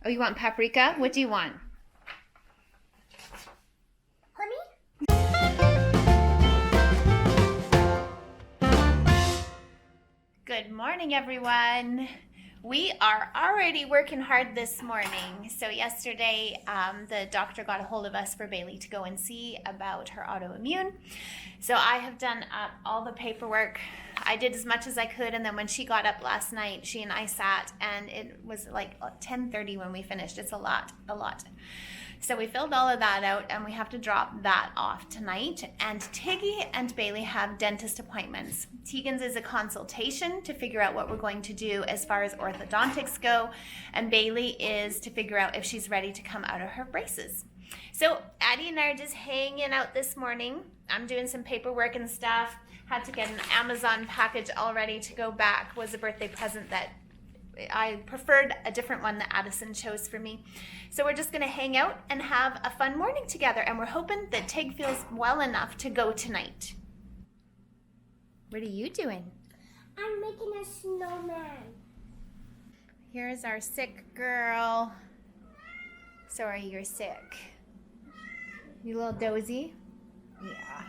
Oh, you want paprika? What do you want? Honey? Good morning, everyone. We are already working hard this morning. So yesterday, the doctor got a hold of us for Bailey to go and see about her autoimmune. So I have done up all the paperwork. I did as much as I could, and then when she got up last night, she and I sat, and it was like 10:30 when we finished. It's a lot. So we filled all of that out, and we have to drop that off tonight. And Tiggy and Bailey have dentist appointments. Tegan's is a consultation to figure out what we're going to do as far as orthodontics go, and Bailey is to figure out if she's ready to come out of her braces. So Addie and I are just hanging out this morning. I'm doing some paperwork and stuff. Had to get an Amazon package all ready to go back. Was a birthday present that I preferred a different one that Addison chose for me. So we're just gonna hang out and have a fun morning together, and we're hoping that Tig feels well enough to go tonight. What are you doing? I'm making a snowman. Here's our sick girl. Sorry, you're sick. You a little dozy? Yeah.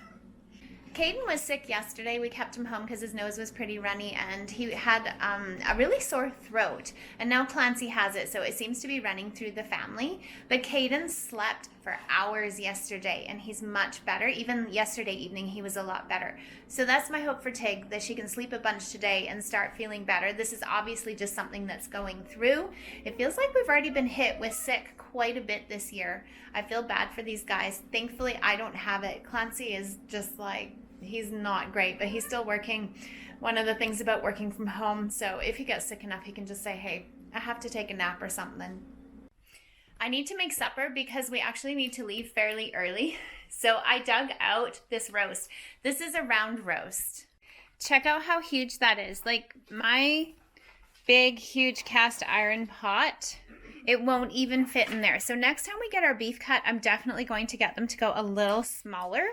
Caden was sick yesterday. We kept him home because his nose was pretty runny, and he had a really sore throat. And now Clancy has it, so it seems to be running through the family. But Caden slept for hours yesterday, and he's much better. Even yesterday evening, he was a lot better. So that's my hope for Tig, that she can sleep a bunch today and start feeling better. This is obviously just something that's going through. It feels like we've already been hit with sick quite a bit this year. I feel bad for these guys. Thankfully, I don't have it. Clancy is just like, he's not great, but he's still working. One of the things about working from home, so if he gets sick enough, he can just say, hey, I have to take a nap or something. I need to make supper because we actually need to leave fairly early. So I dug out this roast. This is a round roast. Check out how huge that is. Like my big, huge cast iron pot, it won't even fit in there. So next time we get our beef cut, I'm definitely going to get them to go a little smaller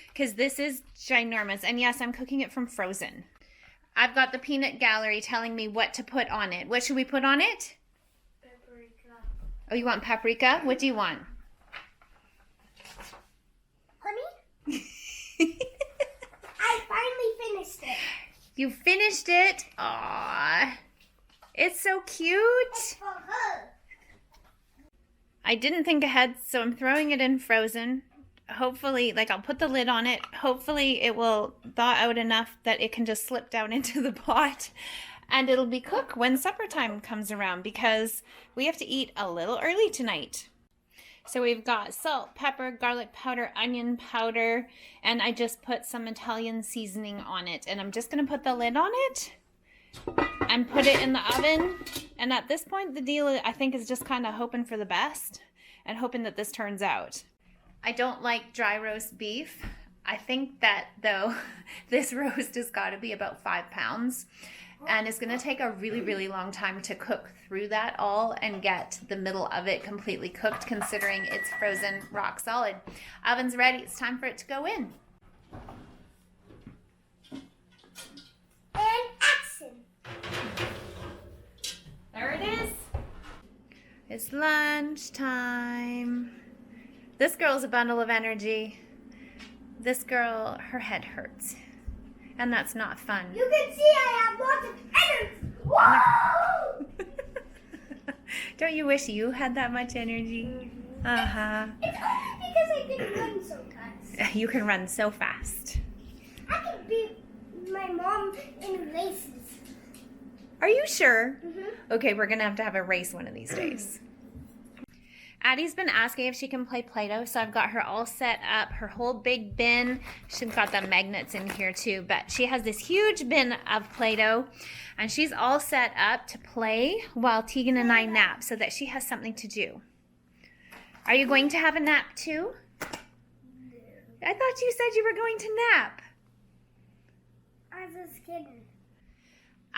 because this is ginormous. And yes, I'm cooking it from frozen. I've got the peanut gallery telling me what to put on it. What should we put on it? Paprika. Oh, you want paprika? What do you want? Honey? I finally finished it. You finished it? Aww. It's so cute. It's for her. I didn't think ahead, so I'm throwing it in frozen. Hopefully, like I'll put the lid on it. Hopefully it will thaw out enough that it can just slip down into the pot, and it'll be cooked when supper time comes around because we have to eat a little early tonight. So we've got salt, pepper, garlic powder, onion powder, and I just put some Italian seasoning on it. And I'm just going to put the lid on it and put it in the oven. And at this point, the deal, I think, is just kind of hoping for the best and hoping that this turns out. I don't like dry roast beef. I think that, though, this roast has got to be about 5 pounds. And it's going to take a really, really long time to cook through that all and get the middle of it completely cooked, considering it's frozen rock solid. Oven's ready. It's time for it to go in. And action. There it is. It's lunchtime. This girl's a bundle of energy. This girl, her head hurts. And that's not fun. You can see I have lots of energy. Whoa! Don't you wish you had that much energy? Uh-huh. It's only because I can run so fast. You can run so fast. I can beat my mom in races. Are you sure? Mm-hmm. Okay, we're going to have a race one of these days. Addie's been asking if she can play Play-Doh, so I've got her all set up, her whole big bin. She's got the magnets in here too, but she has this huge bin of Play-Doh, and she's all set up to play while Tegan and I nap so that she has something to do. Are you going to have a nap too? I thought you said you were going to nap. I was kidding.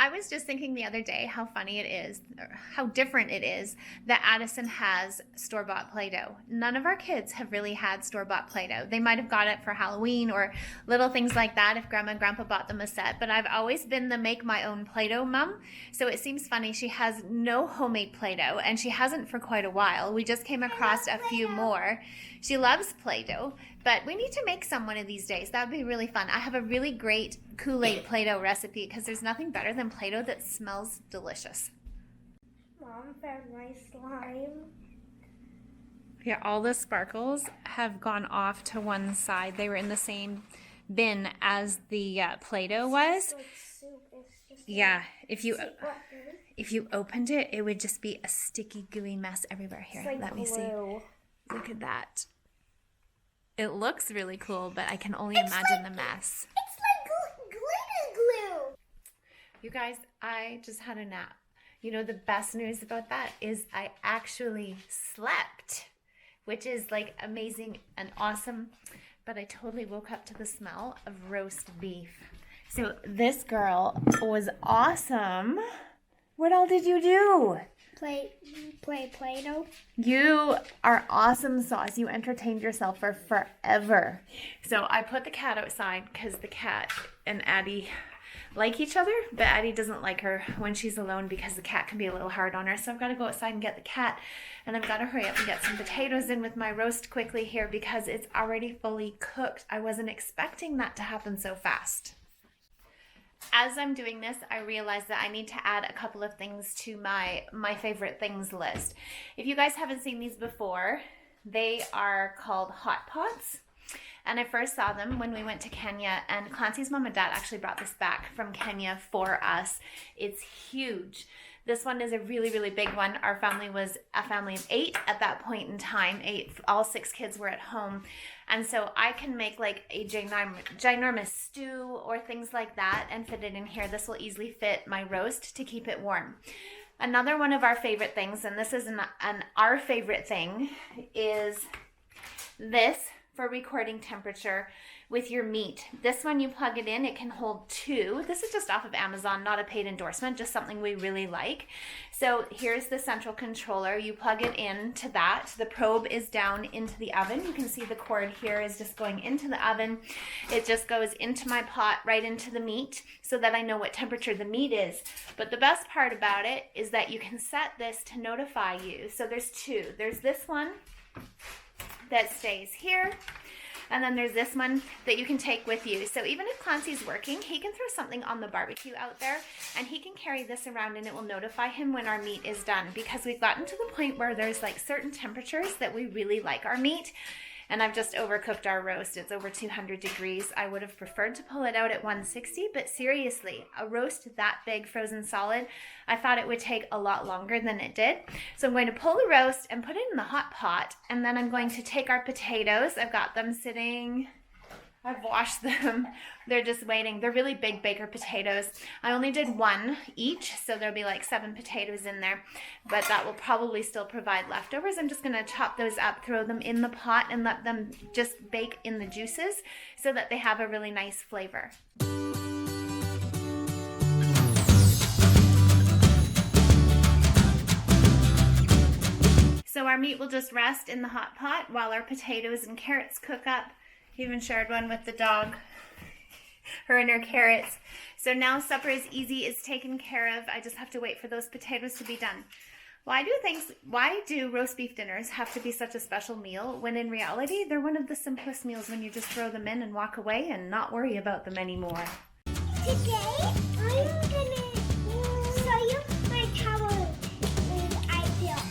I was just thinking the other day how funny it is, or how different it is that Addison has store-bought Play-Doh. None of our kids have really had store-bought Play-Doh. They might have got it for Halloween or little things like that if Grandma and Grandpa bought them a set, but I've always been the make my own Play-Doh mom, so it seems funny she has no homemade Play-Doh, and she hasn't for quite a while. We just came across a few more. She loves Play-Doh, but we need to make some one of these days. That would be really fun. I have a really great Kool-Aid Play-Doh recipe because there's nothing better than Play-Doh that smells delicious. Mom found my slime. Yeah, all the sparkles have gone off to one side. They were in the same bin as the Play-Doh was. Like soup. It's just Yeah, if you water. opened it, it would just be a sticky, gooey mess everywhere. Here, It's like let me see. glue. Look at that. It looks really cool, but I can only imagine the mess. It's like glitter glue. You guys, I just had a nap. You know, the best news about that is I actually slept, which is like amazing and awesome, but I totally woke up to the smell of roast beef. So this girl was awesome. What all did you do? Play Play-Doh. You are awesome sauce. You entertained yourself for forever. So I put the cat outside because the cat and Addie like each other, but Addie doesn't like her when she's alone because the cat can be a little hard on her. So I've got to go outside and get the cat, and I've got to hurry up and get some potatoes in with my roast quickly here because it's already fully cooked. I wasn't expecting that to happen so fast. As I'm doing this, I realize that I need to add a couple of things to my favorite things list. If you guys haven't seen these before, they are called hot pots. And I first saw them when we went to Kenya, and Clancy's mom and dad actually brought this back from Kenya for us. It's huge. This one is a really, really big one. Our family was a family of 8 at that point in time. 8, all 6 kids were at home. And so I can make like a ginormous stew or things like that and fit it in here. This will easily fit my roast to keep it warm. Another one of our favorite things, and this is our favorite thing, is this for recording temperature with your meat. This one you plug it in, it can hold 2. This is just off of Amazon, not a paid endorsement, just something we really like. So here's the central controller. You plug it into that. The probe is down into the oven. You can see the cord here is just going into the oven. It just goes into my pot, right into the meat, so that I know what temperature the meat is. But the best part about it is that you can set this to notify you. So there's 2. There's this one that stays here, and then there's this one that you can take with you. So even if Clancy's working, he can throw something on the barbecue out there, and he can carry this around, and it will notify him when our meat is done, because we've gotten to the point where there's like certain temperatures that we really like our meat. And I've just overcooked our roast. It's over 200 degrees. I would have preferred to pull it out at 160, but seriously, a roast that big frozen solid, I thought it would take a lot longer than it did. So I'm going to pull the roast and put it in the hot pot, and then I'm going to take our potatoes. I've got them sitting, I've washed them. They're just waiting. They're really big Baker potatoes. I only did 1 each, so there'll be like 7 potatoes in there, but that will probably still provide leftovers. I'm just gonna chop those up, throw them in the pot, and let them just bake in the juices so that they have a really nice flavor. So our meat will just rest in the hot pot while our potatoes and carrots cook up. Even shared one with the dog, her and her carrots. So now supper is easy, it's taken care of. I just have to wait for those potatoes to be done. Why do roast beef dinners have to be such a special meal when in reality they're one of the simplest meals when you just throw them in and walk away and not worry about them anymore? Today, I'm gonna show you my tower I built.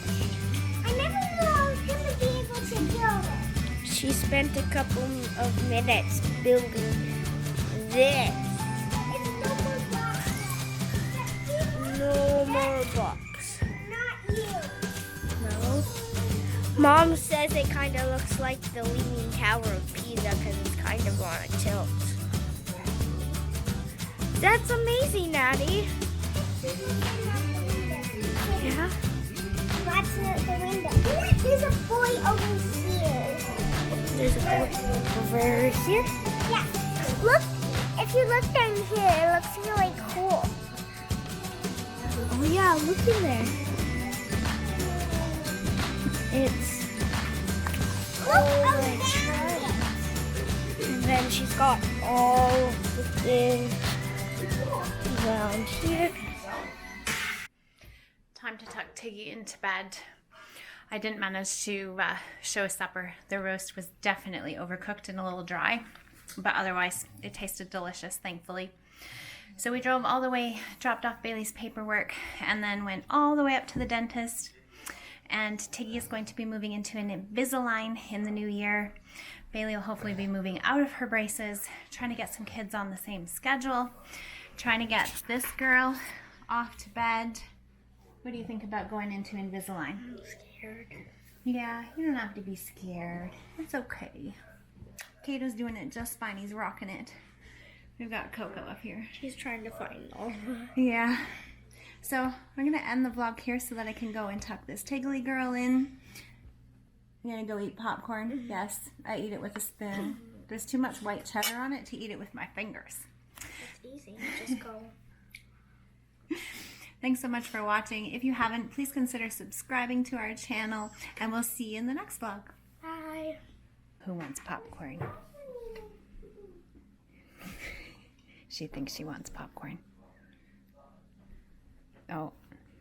I never knew I was gonna be able to build it. She spent a couple of minutes building this. It's no more box. No more box. Not you. No. Mom says it kind of looks like the Leaning Tower of Pisa because it's kind of on a tilt. That's amazing, Addie. Yeah? Watch the window. There's a boy over here. There's a boy over here? Yeah. Look, if you look down here, it looks really cool. Oh yeah, look in there. It's and then she's got all the things around here. Time to tuck Tiggy into bed. I didn't manage to show supper. The roast was definitely overcooked and a little dry, but otherwise it tasted delicious, thankfully. So we drove all the way, dropped off Bailey's paperwork, and then went all the way up to the dentist. And Tiggy is going to be moving into an Invisalign in the new year. Bailey will hopefully be moving out of her braces, trying to get some kids on the same schedule, trying to get this girl off to bed. What do you think about going into Invisalign? I'm scared. Yeah, you don't have to be scared. It's okay. Kato's doing it just fine. He's rocking it. We've got Coco up here. She's trying to find all. Yeah. So we're going to end the vlog here so that I can go and tuck this Tiggly girl in. I'm going to go eat popcorn. Yes, I eat it with a spoon. There's too much white cheddar on it to eat it with my fingers. It's easy. Just go. Thanks so much for watching. If you haven't, please consider subscribing to our channel, and we'll see you in the next vlog. Bye. Who wants popcorn? She thinks she wants popcorn. Oh,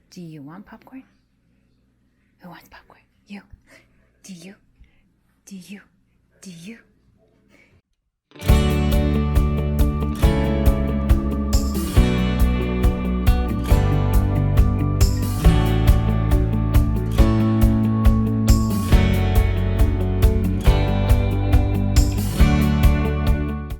do you want popcorn? Who wants popcorn? You. Do you? Do you? Do you?